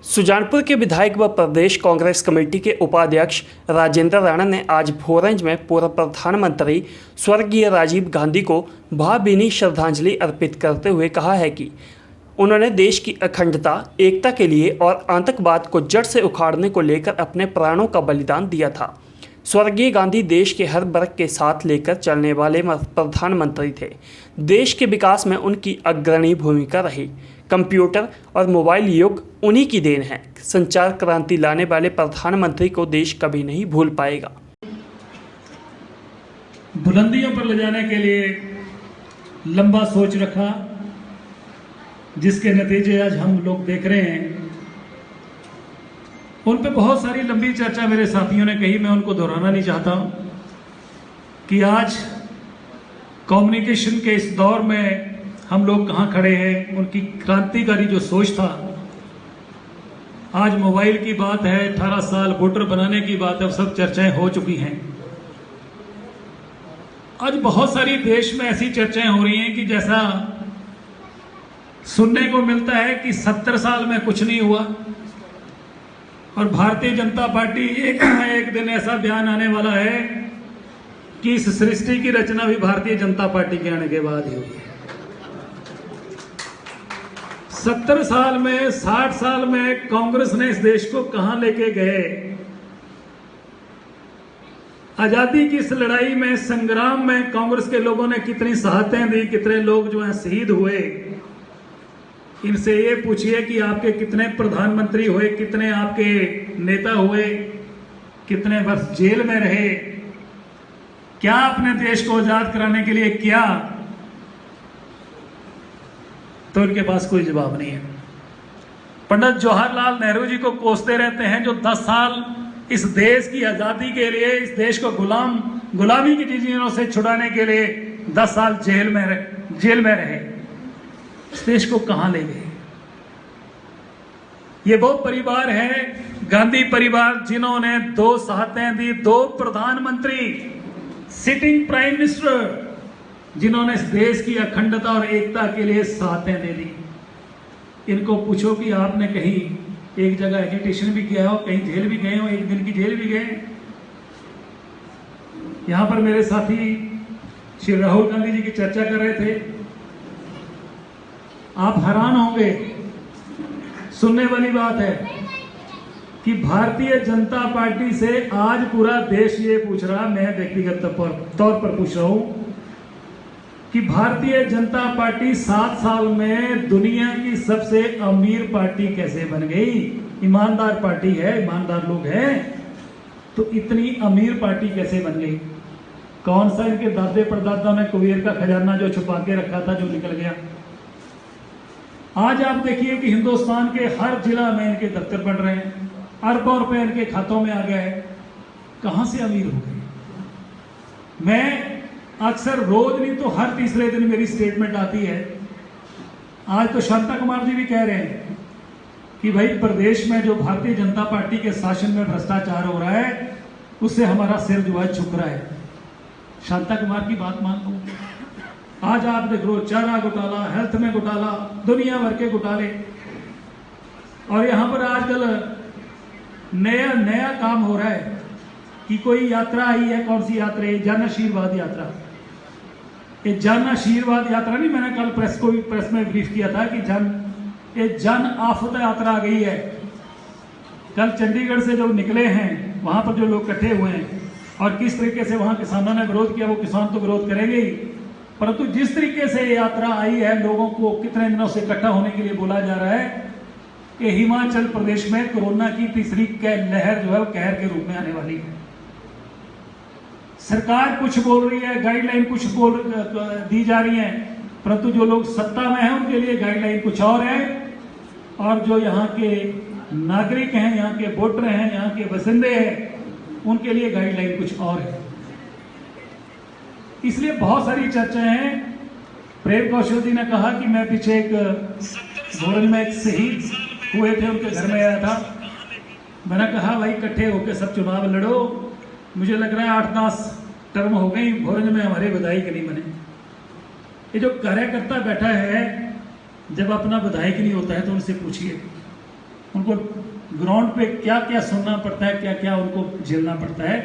सुजानपुर के विधायक व प्रदेश कांग्रेस कमेटी के उपाध्यक्ष राजेंद्र राणा ने आज भोरंज में पूर्व प्रधानमंत्री स्वर्गीय राजीव गांधी को भावभीनी श्रद्धांजलि अर्पित करते हुए कहा है कि उन्होंने देश की अखंडता, एकता के लिए और आतंकवाद को जड़ से उखाड़ने को लेकर अपने प्राणों का बलिदान दिया था। स्वर्गीय गांधी देश के हर वर्ग के साथ लेकर चलने वाले प्रधानमंत्री थे। देश के विकास में उनकी अग्रणी भूमिका रही। कंप्यूटर और मोबाइल युग उन्हीं की देन है। संचार क्रांति लाने वाले प्रधानमंत्री को देश कभी नहीं भूल पाएगा। बुलंदियों पर ले जाने के लिए लंबा सोच रखा, जिसके नतीजे आज हम लोग देख रहे हैं। उन पे बहुत सारी लंबी चर्चा मेरे साथियों ने कही, मैं उनको दोहराना नहीं चाहता कि आज कम्युनिकेशन के इस दौर में हम लोग कहाँ खड़े हैं। उनकी क्रांतिकारी जो सोच था, आज मोबाइल की बात है, 18 साल वोटर बनाने की बात है, सब चर्चाएं हो चुकी हैं। आज बहुत सारी देश में ऐसी चर्चाएं हो रही हैं कि जैसा सुनने को मिलता है कि 70 साल में कुछ नहीं हुआ, और भारतीय जनता पार्टी एक दिन ऐसा बयान आने वाला है कि इस सृष्टि की रचना भी भारतीय जनता पार्टी के आने के बाद ही हुई है। 70 साल में, 60 साल में कांग्रेस ने इस देश को कहां लेके गए। आजादी की इस लड़ाई में, संग्राम में कांग्रेस के लोगों ने कितनी शहादतें दी, कितने लोग जो हैं शहीद हुए। इनसे ये पूछिए कि आपके कितने प्रधानमंत्री हुए, कितने आपके नेता हुए, कितने वर्ष जेल में रहे, क्या आपने देश को आजाद कराने के लिए किया, तो इनके पास कोई जवाब नहीं है। पंडित जवाहरलाल नेहरू जी को कोसते रहते हैं, जो 10 साल इस देश की आजादी के लिए, इस देश को गुलामी की जिंजीरों से छुड़ाने के लिए 10 साल जेल में रहे। इस देश को कहां ले गए। ये वो परिवार है, गांधी परिवार, जिन्होंने 2 शहादतें दी, 2 प्रधानमंत्री, सिटिंग प्राइम मिनिस्टर, जिन्होंने इस देश की अखंडता और एकता के लिए शहादतें दे दी। इनको पूछो कि आपने कहीं एक जगह एजुटेशन भी किया हो, कहीं जेल भी गए हो, एक दिन की जेल भी गए। यहां पर मेरे साथी श्री राहुल गांधी जी की चर्चा कर रहे थे। आप हैरान होंगे, सुनने वाली बात है कि भारतीय जनता पार्टी से आज पूरा देश ये पूछ रहा, मैं व्यक्तिगत तौर पर पूछ रहा हूं कि भारतीय जनता पार्टी 7 साल में दुनिया की सबसे अमीर पार्टी कैसे बन गई। ईमानदार पार्टी है, ईमानदार लोग हैं, तो इतनी अमीर पार्टी कैसे बन गई। कौन सा इनके दादे परदादाओं ने कुबेर का खजाना जो छुपा के रखा था, जो निकल गया। आज आप देखिए कि हिंदुस्तान के हर जिला में इनके दफ्तर बन रहे हैं, अरबों रुपए इनके खातों में आ गए हैं। कहां से अमीर हो गए। मैं अक्सर, रोज नहीं तो हर तीसरे दिन मेरी स्टेटमेंट आती है। आज तो शांता कुमार जी भी कह रहे हैं कि भाई प्रदेश में जो भारतीय जनता पार्टी के शासन में भ्रष्टाचार हो रहा है, उससे हमारा सिर जो है झुक रहा है। शांता कुमार की बात मान लो। आज आप देख लो, चारा घोटाला, हेल्थ में घोटाला, दुनिया भर के घोटाले। और यहां पर आजकल नया काम हो रहा है कि कोई यात्रा आई है। कौन सी यात्रा है? जन आशीर्वाद यात्रा। ये जन आशीर्वाद यात्रा नहीं, मैंने कल प्रेस में ब्रीफ किया था कि ये जन आफत यात्रा आ गई है। कल चंडीगढ़ से जो निकले हैं, वहां पर जो लोग इकट्ठे हुए हैं, और किस तरीके से वहां किसानों ने विरोध किया, वो किसान तो विरोध करेंगे ही, परंतु जिस तरीके से ये यात्रा आई है, लोगों को कितने दिनों से इकट्ठा होने के लिए बोला जा रहा है कि हिमाचल प्रदेश में कोरोना की तीसरी लहर जो है वो कहर के रूप में आने वाली है। सरकार कुछ बोल रही है, गाइडलाइन कुछ दी जा रही है, परंतु जो लोग सत्ता में हैं उनके लिए गाइडलाइन कुछ और है, और जो यहाँ के नागरिक हैं, यहाँ के वोटर हैं, यहाँ के बसिंदे हैं, उनके लिए गाइडलाइन कुछ और है। इसलिए बहुत सारी चर्चाएं हैं। प्रेम कौशल जी ने कहा कि मैं पीछे एक भोरंज में एक शहीद हुए थे, उनके घर में आया था। मैंने कहा भाई इकट्ठे होकर सब चुनाव लड़ो। मुझे लग रहा है 8-10 टर्म हो गई भोरंज में हमारे विधायक नहीं बने। ये जो कार्यकर्ता बैठा है, जब अपना विधायक नहीं होता है तो उनसे पूछिए, उन उनको ग्राउंड पे क्या क्या सुनना पड़ता है, क्या क्या उनको झेलना पड़ता है,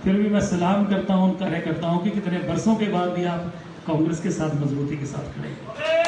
फिर भी मैं सलाम करता हूं उन कार्यकर्ताओं की, कितने बरसों के बाद भी आप कांग्रेस के साथ मजबूती के साथ खड़े हैं।